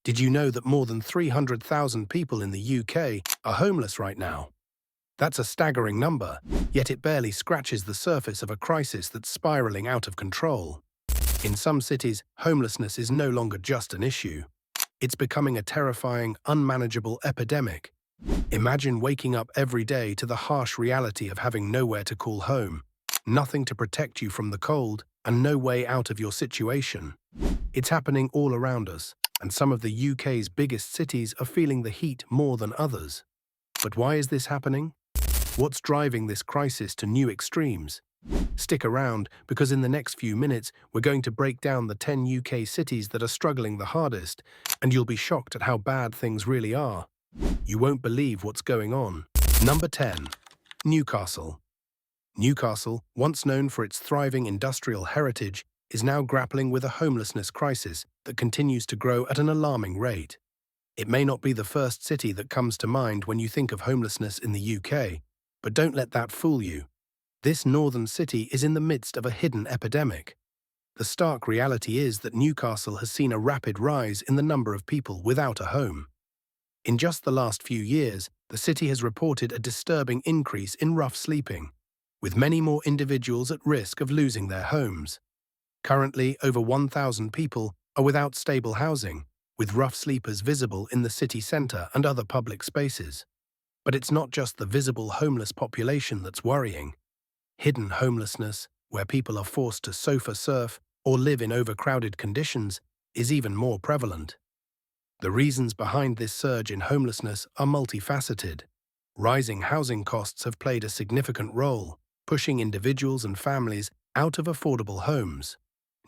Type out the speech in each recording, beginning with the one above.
Did you know that more than 300,000 people in the UK are homeless right now? That's a staggering number, yet it barely scratches the surface of a crisis that's spiraling out of control. In some cities, homelessness is no longer just an issue. It's becoming a terrifying, unmanageable epidemic. Imagine waking up every day to the harsh reality of having nowhere to call home, nothing to protect you from the cold, and no way out of your situation. It's happening all around us, and some of the UK's biggest cities are feeling the heat more than others. But why is this happening? What's driving this crisis to new extremes? Stick around, because in the next few minutes, we're going to break down the 10 UK cities that are struggling the hardest, and you'll be shocked at how bad things really are. You won't believe what's going on. Number 10. Newcastle. Newcastle, once known for its thriving industrial heritage, is now grappling with a homelessness crisis that continues to grow at an alarming rate. It may not be the first city that comes to mind when you think of homelessness in the UK, but don't let that fool you. This northern city is in the midst of a hidden epidemic. The stark reality is that Newcastle has seen a rapid rise in the number of people without a home. In just the last few years, the city has reported a disturbing increase in rough sleeping, with many more individuals at risk of losing their homes. Currently, over 1,000 people are without stable housing, with rough sleepers visible in the city centre and other public spaces. But it's not just the visible homeless population that's worrying. Hidden homelessness, where people are forced to sofa surf or live in overcrowded conditions, is even more prevalent. The reasons behind this surge in homelessness are multifaceted. Rising housing costs have played a significant role, pushing individuals and families out of affordable homes.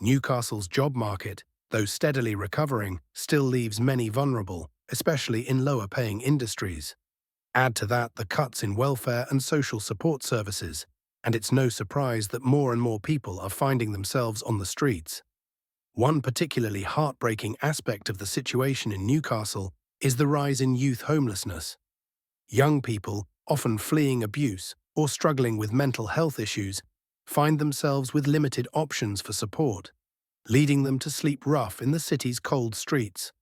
Newcastle's job market, though steadily recovering, still leaves many vulnerable, especially in lower-paying industries. Add to that the cuts in welfare and social support services, and it's no surprise that more and more people are finding themselves on the streets. One particularly heartbreaking aspect of the situation in Newcastle is the rise in youth homelessness. Young people, often fleeing abuse or struggling with mental health issues, find themselves with limited options for support, leading them to sleep rough in the city's cold streets.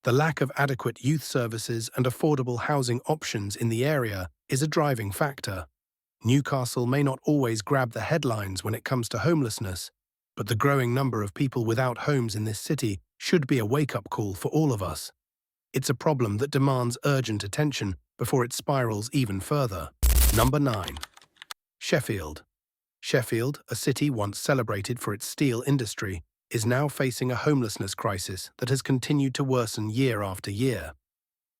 The lack of adequate youth services and affordable housing options in the area is a driving factor. Newcastle may not always grab the headlines when it comes to homelessness, but the growing number of people without homes in this city should be a wake-up call for all of us. It's a problem that demands urgent attention before it spirals even further. Number 9. Sheffield. Sheffield, a city once celebrated for its steel industry, is now facing a homelessness crisis that has continued to worsen year after year.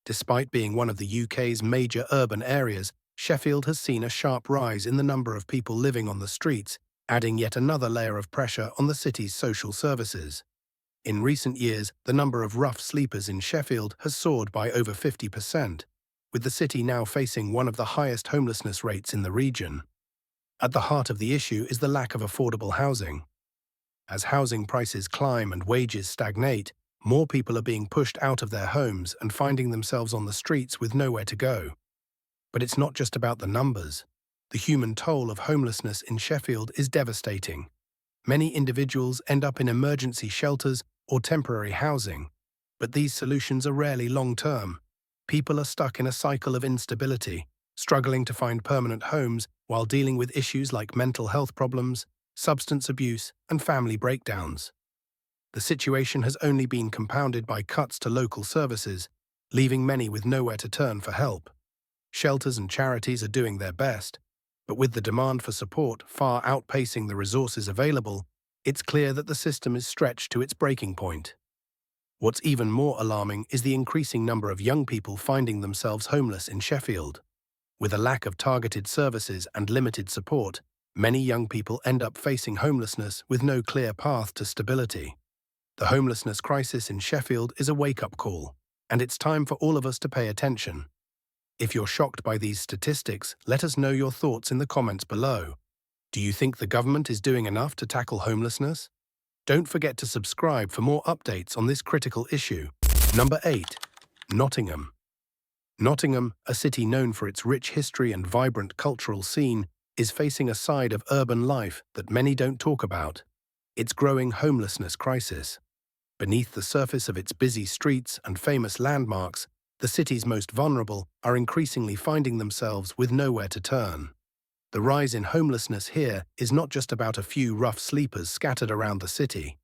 Despite being one of the UK's major urban areas, Sheffield has seen a sharp rise in the number of people living on the streets, adding yet another layer of pressure on the city's social services. In recent years, the number of rough sleepers in Sheffield has soared by over 50%, with the city now facing one of the highest homelessness rates in the region. At the heart of the issue is the lack of affordable housing. As housing prices climb and wages stagnate, more people are being pushed out of their homes and finding themselves on the streets with nowhere to go. But it's not just about the numbers. The human toll of homelessness in Sheffield is devastating. Many individuals end up in emergency shelters or temporary housing, but these solutions are rarely long-term. People are stuck in a cycle of instability, struggling to find permanent homes while dealing with issues like mental health problems, substance abuse, and family breakdowns. The situation has only been compounded by cuts to local services, leaving many with nowhere to turn for help. Shelters and charities are doing their best, but with the demand for support far outpacing the resources available, it's clear that the system is stretched to its breaking point. What's even more alarming is the increasing number of young people finding themselves homeless in Sheffield. With a lack of targeted services and limited support, many young people end up facing homelessness with no clear path to stability. The homelessness crisis in Sheffield is a wake-up call, and it's time for all of us to pay attention. If you're shocked by these statistics, let us know your thoughts in the comments below. Do you think the government is doing enough to tackle homelessness? Don't forget to subscribe for more updates on this critical issue. Number 8. Nottingham. Nottingham, a city known for its rich history and vibrant cultural scene, is facing a side of urban life that many don't talk about: its growing homelessness crisis. Beneath the surface of its busy streets and famous landmarks, the city's most vulnerable are increasingly finding themselves with nowhere to turn. The rise in homelessness here is not just about a few rough sleepers scattered around the city.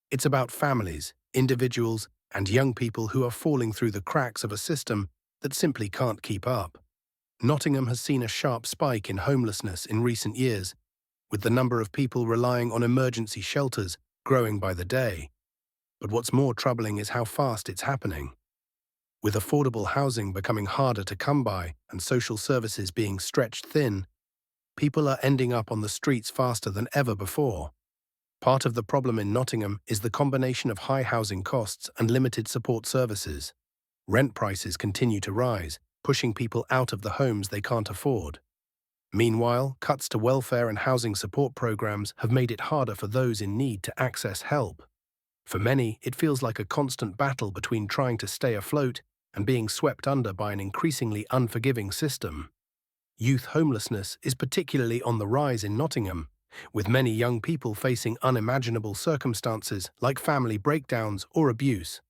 It's about families, individuals, and young people who are falling through the cracks of a system that simply can't keep up. Nottingham has seen a sharp spike in homelessness in recent years, with the number of people relying on emergency shelters growing by the day. But what's more troubling is how fast it's happening. With affordable housing becoming harder to come by and social services being stretched thin, people are ending up on the streets faster than ever before. Part of the problem in Nottingham is the combination of high housing costs and limited support services. Rent prices continue to rise, pushing people out of the homes they can't afford. Meanwhile, cuts to welfare and housing support programs have made it harder for those in need to access help. For many, it feels like a constant battle between trying to stay afloat and being swept under by an increasingly unforgiving system. Youth homelessness is particularly on the rise in Nottingham, with many young people facing unimaginable circumstances like family breakdowns or abuse.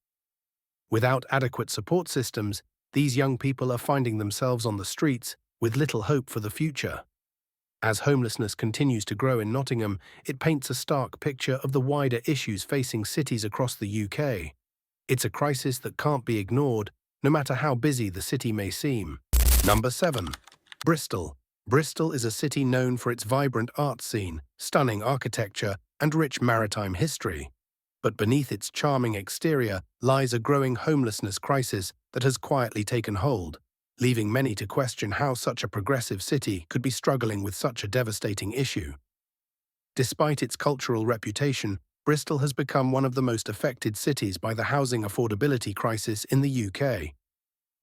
Without adequate support systems, these young people are finding themselves on the streets with little hope for the future. As homelessness continues to grow in Nottingham, it paints a stark picture of the wider issues facing cities across the UK. It's a crisis that can't be ignored, no matter how busy the city may seem. Number 7. Bristol. Bristol is a city known for its vibrant art scene, stunning architecture, and rich maritime history. But beneath its charming exterior lies a growing homelessness crisis that has quietly taken hold, leaving many to question how such a progressive city could be struggling with such a devastating issue. Despite its cultural reputation, Bristol has become one of the most affected cities by the housing affordability crisis in the UK.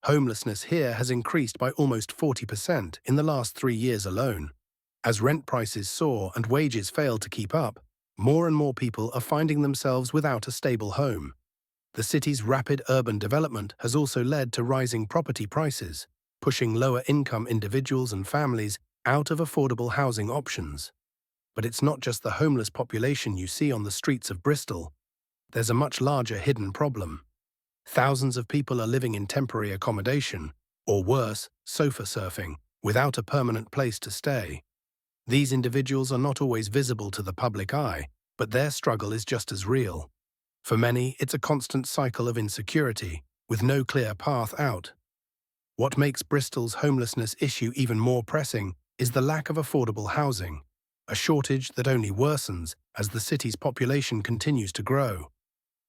Homelessness here has increased by almost 40% in the last 3 years alone. As rent prices soar and wages fail to keep up, more and more people are finding themselves without a stable home. The city's rapid urban development has also led to rising property prices, pushing lower-income individuals and families out of affordable housing options. But it's not just the homeless population you see on the streets of Bristol. There's a much larger hidden problem. Thousands of people are living in temporary accommodation, or worse, sofa surfing, without a permanent place to stay. These individuals are not always visible to the public eye, but their struggle is just as real. For many, it's a constant cycle of insecurity, with no clear path out. What makes Bristol's homelessness issue even more pressing is the lack of affordable housing, a shortage that only worsens as the city's population continues to grow.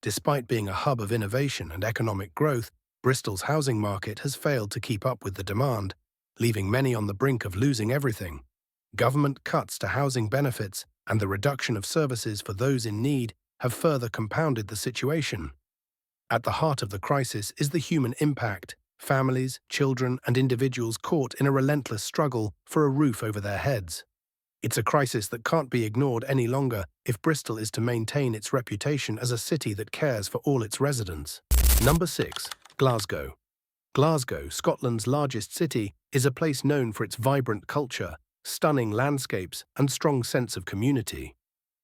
Despite being a hub of innovation and economic growth, Bristol's housing market has failed to keep up with the demand, leaving many on the brink of losing everything. Government cuts to housing benefits and the reduction of services for those in need have further compounded the situation. At the heart of the crisis is the human impact: families, children, and individuals caught in a relentless struggle for a roof over their heads. It's a crisis that can't be ignored any longer if Bristol is to maintain its reputation as a city that cares for all its residents. Number 6. Glasgow. Glasgow, Scotland's largest city, is a place known for its vibrant culture, stunning landscapes, and strong sense of community.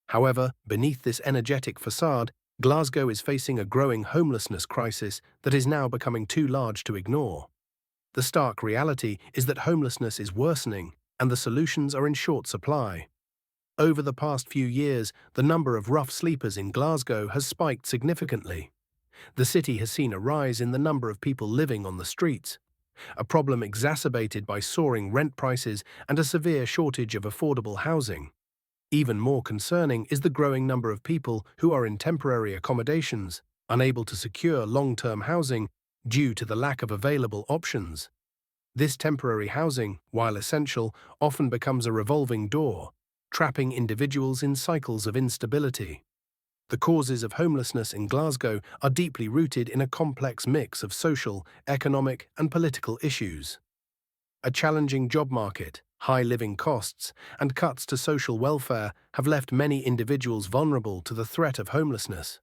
However, beneath this energetic facade, Glasgow is facing a growing homelessness crisis that is now becoming too large to ignore. The stark reality is that homelessness is worsening, and the solutions are in short supply. Over the past few years, the number of rough sleepers in Glasgow has spiked significantly. The city has seen a rise in the number of people living on the streets, a problem exacerbated by soaring rent prices and a severe shortage of affordable housing. Even more concerning is the growing number of people who are in temporary accommodations, unable to secure long-term housing due to the lack of available options. This temporary housing, while essential, often becomes a revolving door, trapping individuals in cycles of instability. The causes of homelessness in Glasgow are deeply rooted in a complex mix of social, economic, and political issues. A challenging job market, high living costs, and cuts to social welfare have left many individuals vulnerable to the threat of homelessness.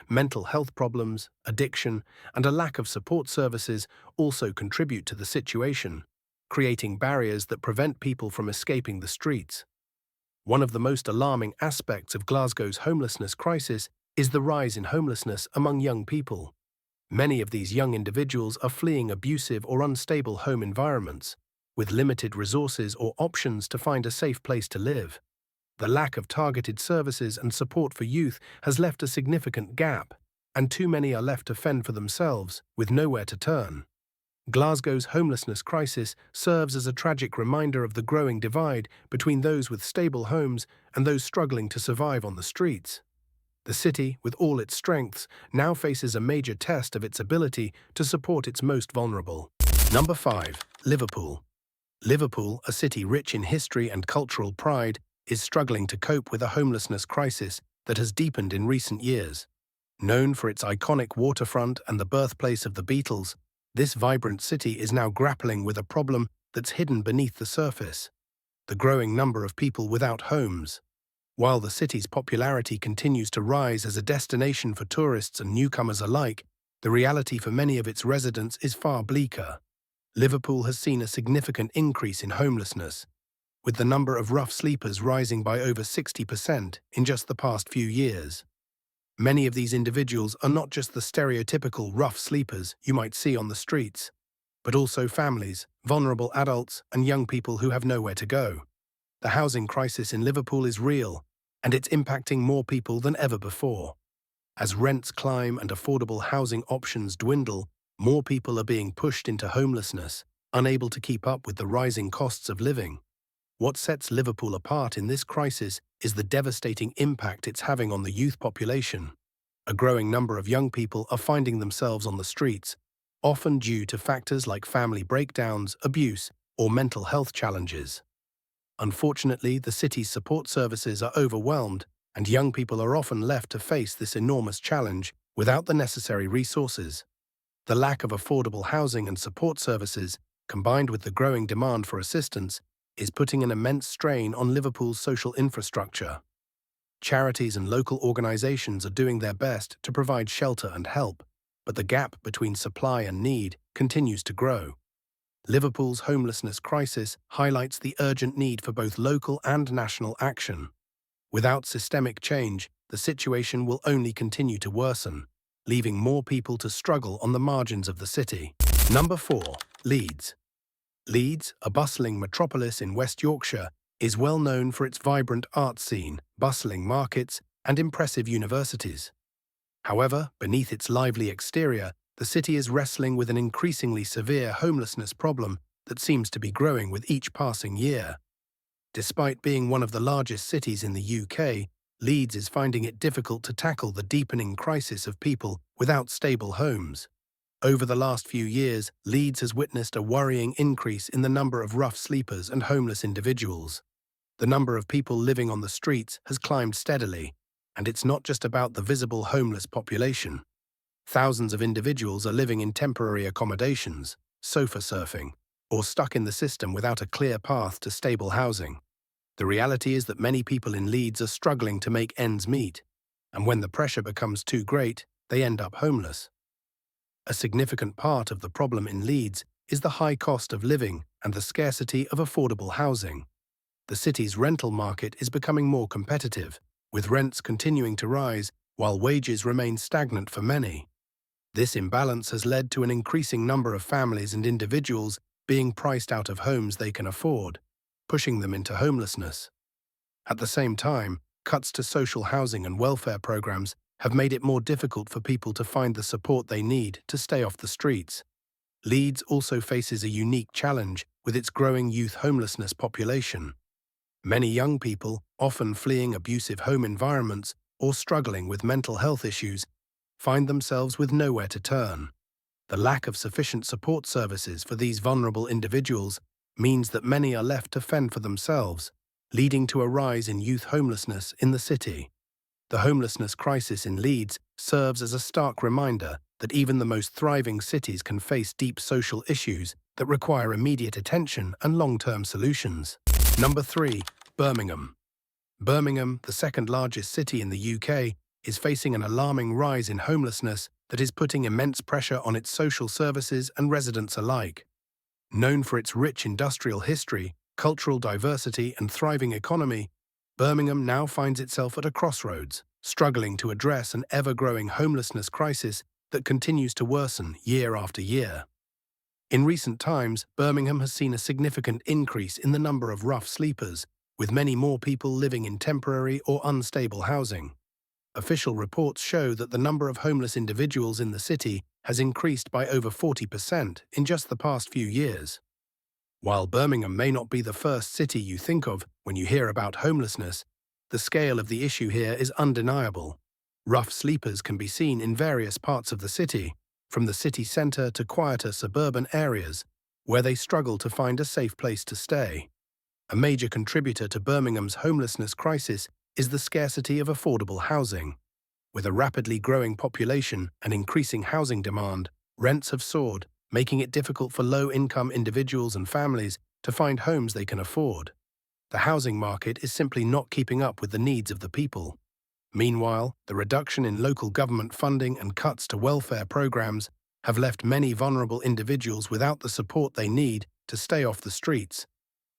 Mental health problems, addiction, and a lack of support services also contribute to the situation, creating barriers that prevent people from escaping the streets. One of the most alarming aspects of Glasgow's homelessness crisis is the rise in homelessness among young people. Many of these young individuals are fleeing abusive or unstable home environments, with limited resources or options to find a safe place to live. The lack of targeted services and support for youth has left a significant gap, and too many are left to fend for themselves, with nowhere to turn. Glasgow's homelessness crisis serves as a tragic reminder of the growing divide between those with stable homes and those struggling to survive on the streets. The city, with all its strengths, now faces a major test of its ability to support its most vulnerable. Number 5. Liverpool. Liverpool, a city rich in history and cultural pride, is struggling to cope with a homelessness crisis that has deepened in recent years. Known for its iconic waterfront and the birthplace of the Beatles, this vibrant city is now grappling with a problem that's hidden beneath the surface: the growing number of people without homes. While the city's popularity continues to rise as a destination for tourists and newcomers alike, the reality for many of its residents is far bleaker. Liverpool has seen a significant increase in homelessness, with the number of rough sleepers rising by over 60% in just the past few years. Many of these individuals are not just the stereotypical rough sleepers you might see on the streets, but also families, vulnerable adults, and young people who have nowhere to go. The housing crisis in Liverpool is real, and it's impacting more people than ever before. As rents climb and affordable housing options dwindle, more people are being pushed into homelessness, unable to keep up with the rising costs of living. What sets Liverpool apart in this crisis is the devastating impact it's having on the youth population. A growing number of young people are finding themselves on the streets, often due to factors like family breakdowns, abuse, or mental health challenges. Unfortunately, the city's support services are overwhelmed, and young people are often left to face this enormous challenge without the necessary resources. The lack of affordable housing and support services, combined with the growing demand for assistance, is putting an immense strain on Liverpool's social infrastructure. Charities and local organizations are doing their best to provide shelter and help, but the gap between supply and need continues to grow. Liverpool's homelessness crisis highlights the urgent need for both local and national action. Without systemic change, the situation will only continue to worsen, leaving more people to struggle on the margins of the city. Number 4. Leeds. Leeds, a bustling metropolis in West Yorkshire, is well known for its vibrant art scene, bustling markets, and impressive universities. However, beneath its lively exterior, the city is wrestling with an increasingly severe homelessness problem that seems to be growing with each passing year. Despite being one of the largest cities in the UK, Leeds is finding it difficult to tackle the deepening crisis of people without stable homes. Over the last few years, Leeds has witnessed a worrying increase in the number of rough sleepers and homeless individuals. The number of people living on the streets has climbed steadily, and it's not just about the visible homeless population. Thousands of individuals are living in temporary accommodations, sofa surfing, or stuck in the system without a clear path to stable housing. The reality is that many people in Leeds are struggling to make ends meet, and when the pressure becomes too great, they end up homeless. A significant part of the problem in Leeds is the high cost of living and the scarcity of affordable housing. The city's rental market is becoming more competitive, with rents continuing to rise while wages remain stagnant for many. This imbalance has led to an increasing number of families and individuals being priced out of homes they can afford, pushing them into homelessness. At the same time, cuts to social housing and welfare programs have made it more difficult for people to find the support they need to stay off the streets. Leeds also faces a unique challenge with its growing youth homelessness population. Many young people, often fleeing abusive home environments or struggling with mental health issues, find themselves with nowhere to turn. The lack of sufficient support services for these vulnerable individuals means that many are left to fend for themselves, leading to a rise in youth homelessness in the city. The homelessness crisis in Leeds serves as a stark reminder that even the most thriving cities can face deep social issues that require immediate attention and long-term solutions. Number 3. Birmingham. Birmingham, the second largest city in the UK, is facing an alarming rise in homelessness that is putting immense pressure on its social services and residents alike. Known for its rich industrial history, cultural diversity, and thriving economy, Birmingham now finds itself at a crossroads. struggling to address an ever-growing homelessness crisis that continues to worsen year after year. In recent times, Birmingham has seen a significant increase in the number of rough sleepers, with many more people living in temporary or unstable housing. Official reports show that the number of homeless individuals in the city has increased by over 40% in just the past few years. While Birmingham may not be the first city you think of when you hear about homelessness, the scale of the issue here is undeniable. Rough sleepers can be seen in various parts of the city, from the city centre to quieter suburban areas, where they struggle to find a safe place to stay. A major contributor to Birmingham's homelessness crisis is the scarcity of affordable housing. With a rapidly growing population and increasing housing demand, rents have soared, making it difficult for low-income individuals and families to find homes they can afford. The housing market is simply not keeping up with the needs of the people. Meanwhile, the reduction in local government funding and cuts to welfare programs have left many vulnerable individuals without the support they need to stay off the streets.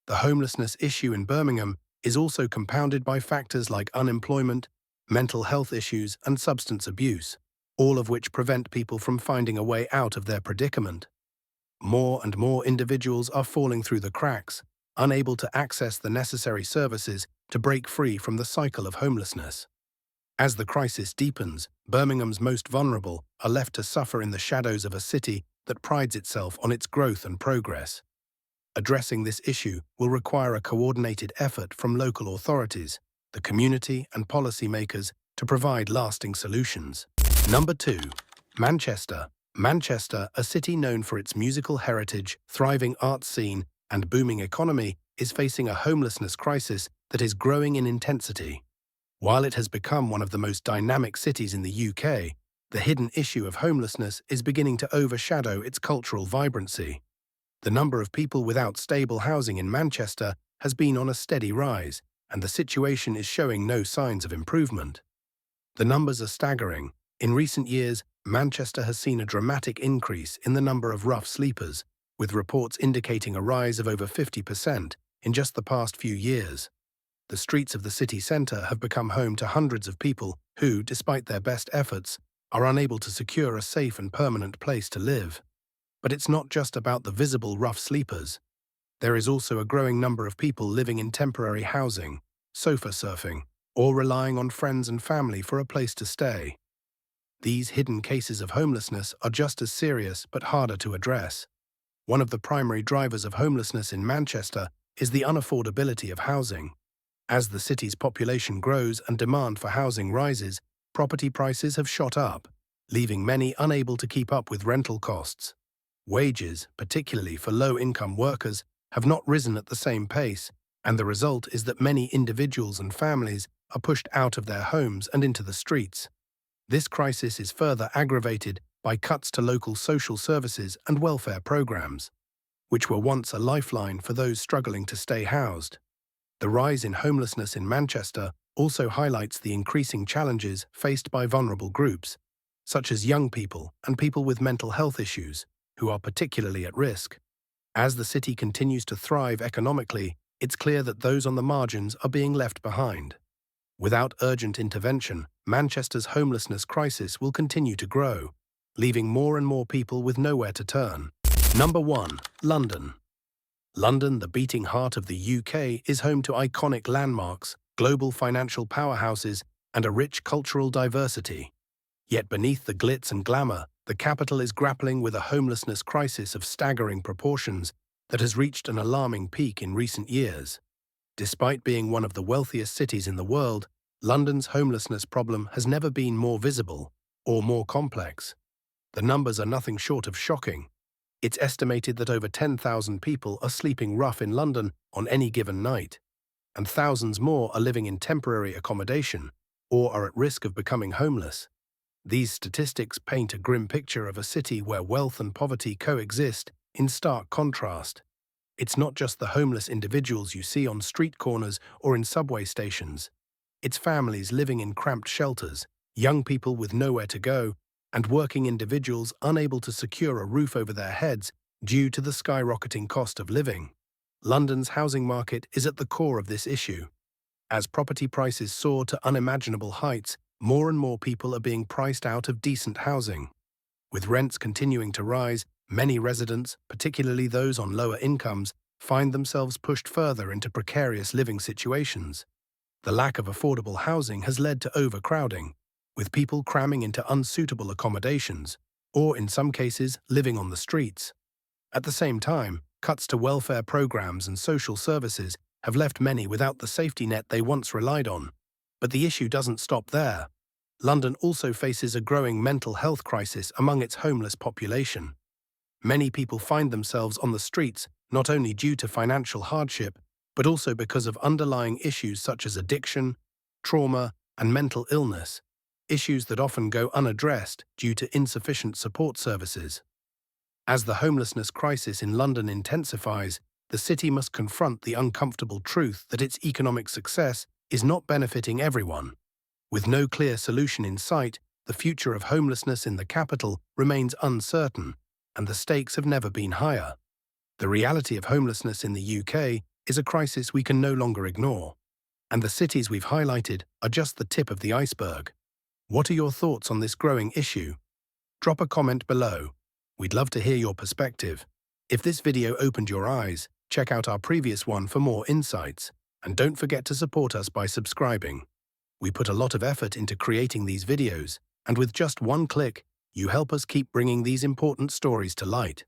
The homelessness issue in Birmingham is also compounded by factors like unemployment, mental health issues, and substance abuse, all of which prevent people from finding a way out of their predicament. More and more individuals are falling through the cracks, unable to access the necessary services to break free from the cycle of homelessness. As the crisis deepens, Birmingham's most vulnerable are left to suffer in the shadows of a city that prides itself on its growth and progress. Addressing this issue will require a coordinated effort from local authorities, the community and policymakers to provide lasting solutions. Number 2. Manchester. Manchester, a city known for its musical heritage, thriving arts scene, and booming economy, is facing a homelessness crisis that is growing in intensity. While it has become one of the most dynamic cities in the UK, the hidden issue of homelessness is beginning to overshadow its cultural vibrancy. The number of people without stable housing in Manchester has been on a steady rise, and the situation is showing no signs of improvement. The numbers are staggering. In recent years, Manchester has seen a dramatic increase in the number of rough sleepers, with reports indicating a rise of over 50% in just the past few years. The streets of the city centre have become home to hundreds of people who, despite their best efforts, are unable to secure a safe and permanent place to live. But it's not just about the visible rough sleepers. There is also a growing number of people living in temporary housing, sofa surfing, or relying on friends and family for a place to stay. These hidden cases of homelessness are just as serious but harder to address. One of the primary drivers of homelessness in Manchester is the unaffordability of housing. As the city's population grows and demand for housing rises, property prices have shot up, leaving many unable to keep up with rental costs. Wages, particularly for low-income workers, have not risen at the same pace, and the result is that many individuals and families are pushed out of their homes and into the streets. This crisis is further aggravated by cuts to local social services and welfare programs, which were once a lifeline for those struggling to stay housed. The rise in homelessness in Manchester also highlights the increasing challenges faced by vulnerable groups, such as young people and people with mental health issues, who are particularly at risk. As the city continues to thrive economically, it's clear that those on the margins are being left behind. Without urgent intervention, Manchester's homelessness crisis will continue to grow, leaving more and more people with nowhere to turn. Number 1. London. London, the beating heart of the UK, is home to iconic landmarks, global financial powerhouses, and a rich cultural diversity. Yet beneath the glitz and glamour, the capital is grappling with a homelessness crisis of staggering proportions that has reached an alarming peak in recent years. Despite being one of the wealthiest cities in the world, London's homelessness problem has never been more visible or more complex. The numbers are nothing short of shocking. It's estimated that over 10,000 people are sleeping rough in London on any given night, and thousands more are living in temporary accommodation or are at risk of becoming homeless. These statistics paint a grim picture of a city where wealth and poverty coexist in stark contrast. It's not just the homeless individuals you see on street corners or in subway stations. It's families living in cramped shelters, young people with nowhere to go, and working individuals unable to secure a roof over their heads due to the skyrocketing cost of living. London's housing market is at the core of this issue. As property prices soar to unimaginable heights, more and more people are being priced out of decent housing. With rents continuing to rise, many residents, particularly those on lower incomes, find themselves pushed further into precarious living situations. The lack of affordable housing has led to overcrowding, with people cramming into unsuitable accommodations, or in some cases, living on the streets. At the same time, cuts to welfare programs and social services have left many without the safety net they once relied on. But the issue doesn't stop there. London also faces a growing mental health crisis among its homeless population. Many people find themselves on the streets not only due to financial hardship, but also because of underlying issues such as addiction, trauma, and mental illness, issues that often go unaddressed due to insufficient support services. As the homelessness crisis in London intensifies, the city must confront the uncomfortable truth that its economic success is not benefiting everyone. With no clear solution in sight, the future of homelessness in the capital remains uncertain, and the stakes have never been higher. The reality of homelessness in the UK is a crisis we can no longer ignore, and the cities we've highlighted are just the tip of the iceberg. What are your thoughts on this growing issue? Drop a comment below. We'd love to hear your perspective. If this video opened your eyes, check out our previous one for more insights, and don't forget to support us by subscribing. We put a lot of effort into creating these videos, and with just one click, you help us keep bringing these important stories to light.